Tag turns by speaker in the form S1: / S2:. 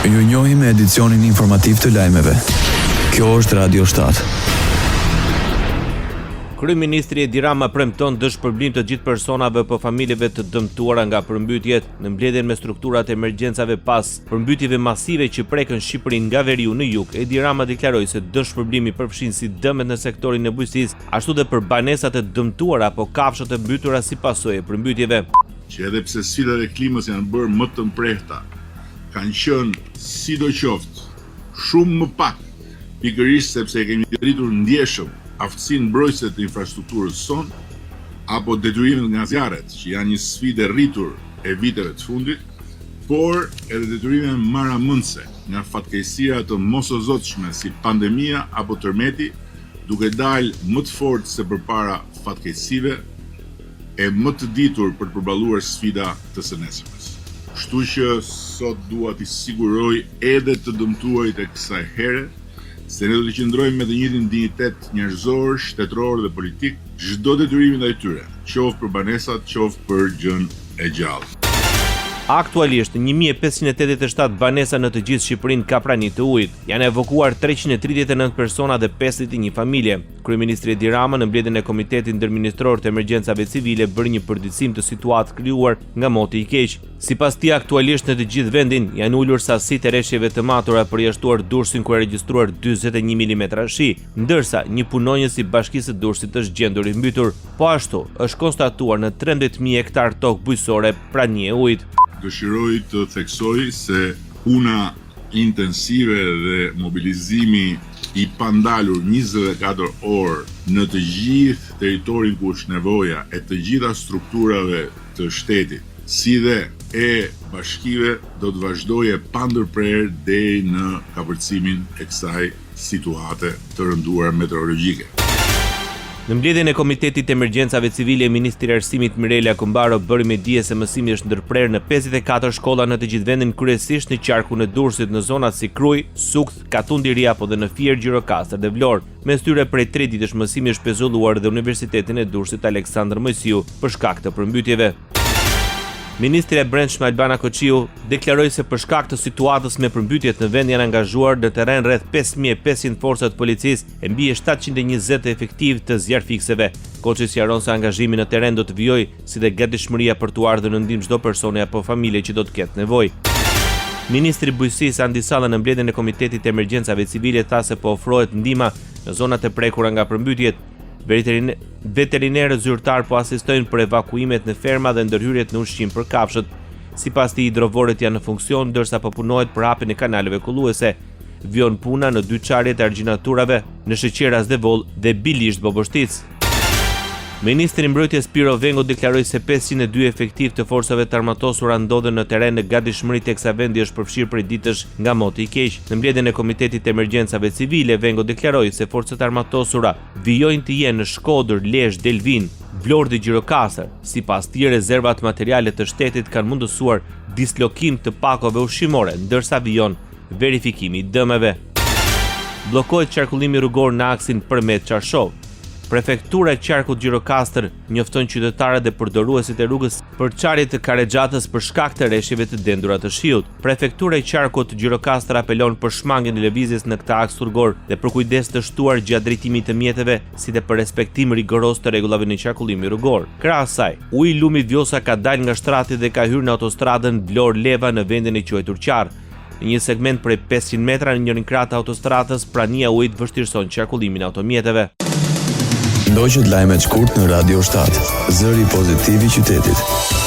S1: Ju njohim me edicionin informativ të lajmeve. Kjo është Radio 7.
S2: Kryeministri Edi Rama premton dëshpërblim të gjithë personave apo familjeve të dëmtuara nga përmbytjet në mbledhjen me strukturat e emergjencave pas përmbytjeve masive që prekën Shqipërinë nga veriu në jug. Edi Rama deklaroi se dëshpërblimi përfshin si dëmet në sektorin e bujqësisë, ashtu dhe për banesat e dëmtuara apo kafshët e mbytura si pasojë e përmbytjeve.
S3: Që edhe pse sfidat e klimës janë bërë më të mprehta, kanë qenë sidoqoftë shumë më pak, pikërisht sepse kemi rritur ndjeshëm aftësinë mbrojtëse të infrastrukturës son, apo detyrimet nga zjarret, që janë një sfidë rritur e viteve të fundit, por edhe detyrime maramëndse nga fatkeqësia të mosozotshme si pandemia apo tërmeti, duke dalë më të fortë se përpara fatkeqësive e më të ditur për të përballuar sfida të së nesërmes. Kështu që sot dua t'i siguroj edhe të dëmtuarit e kësaj here se ne do të qëndrojmë me të njëjtin dinjitet njerëzor, shtetëror dhe politik çdo detyrim ndaj tyre, qoftë për banesat, qoftë për gjën e gjallë.
S2: Aktualisht 1587 banesa në të gjithë Shqipërinë ka prani të ujit. Janë evakuar 339 persona dhe 51 familje. Kryeministri Edi Rama në mbledhjen e Komitetit Ndërministror të Emergjencave Civile bëri një përditësim të situatës krijuar nga moti i keq. Sipas tij, aktualisht në të gjithë vendin janë ulur sasitë e rreshjeve të matura përjashtuar Durrësin ku është regjistruar 41 mm shi, ndërsa një punonjës i Bashkisë së Durrësit është gjendur i mbytur. Po ashtu, është konstatuar në 13.000 hektar tokë bujqësore pranie e ujit.
S3: Dëshiroj të theksoj se puna intensive dhe mobilizimi i pandalur 24 orë në të gjithë territorin ku është nevoja e të gjitha strukturave të shtetit, si dhe e bashkive, do të vazhdoje pa ndërprerje deri në kapërcimin e kësaj situate të rënduar meteorologjike.
S2: Në mbledhjen e Komitetit të Emergjencave Civile, Ministri i Arsimit Mirela Kumbaro bëri me dije se mësimi është ndërprerë në 54 shkolla në të gjithë vendin, kryesisht në qarkun e Durrësit, në zonat si Kruj, Sukth, Katundiri apo dhe në Fier, Gjirokastër dhe Vlorë. Mes tyre prej 3 ditësh mësimi është pezulluar dhe Universitetin e Durrësit Aleksandër Mojsiu për shkak të përmbytjeve. Ministri e Brendshme Albana Koçiu deklaroi se për shkak të situatës me përmbytjet në vend janë angazhuar në terren rreth 5500 forca të policisë e mbi 720 efektiv të zjarfikseve. Koçi sqaron se angazhimi në terren do të vijojë si dhe gatishmëria për t'u ardhur në ndihmë çdo personi apo familje që do të ketë nevojë. Ministri i Bujqësisë Andi Salla në mbledhjen e Komitetit të Emergjencave Civile tha se po ofrohet ndihmë në zonat e prekura nga përmbytjet. Veterinerët zyrtar po asistojnë për evakuimet në ferma dhe ndërhyrjet në ushqim për kafshët. Sipas tij, hidrovorët janë në funksion ndërsa po punohet për hapjen e kanaleve kulluese. Vjon puna në 2 çarjet e argjinaturave në Sheqeras dhe Voll dhe Bilisht Boboshtic. Ministri i Mbrojtjes Piro Vengo deklaroi se 502 efektiv të forcave të armatosura ndodhen në terren në gatishmëri teksa vendi është përfshirë prej ditësh nga moti i keq. Në mbledhjen e Komitetit të Emergjencave Civile, Vengo deklaroi se forcat armatosura vijojnë të jenë në Shkodër, Lezhë, Delvin, Vlorë dhe Gjirokastër. Sipas tij, rezervat materiale të shtetit kanë mundësuar dislokim të pakove ushqimore, ndërsa vijon verifikimi i dëmeve. Bllokohet qarkullimi rrugor në aksin Përmet-Çarshov. Prefektura e qarkut Gjirokastër njofton qytetarët dhe përdoruesit e rrugës për çarje të Karexhatës për shkak të rreshjeve të dendura të shiut. Prefektura e qarkut Gjirokastër apelon për shmangjen e lëvizjes në këtë aks rrugor dhe për kujdes të shtuar gjatë drejtimit të mjeteve, si dhe për respektim rigoroz të rregullave në qarkullimin rrugor. Krahas saj, uji i lumit Vjosa ka dalë nga shtrati dhe ka hyrë në autostradën Vlorë-Leva në vendin e quajtur Qarr. Në një segment prej 500 metra në njërin krah të autostradës, prania e ujit vështirëson qarkullimin e automjeteve.
S1: Ndoqët lajmet shkurt në Radio 7, zëri pozitiv i qytetit.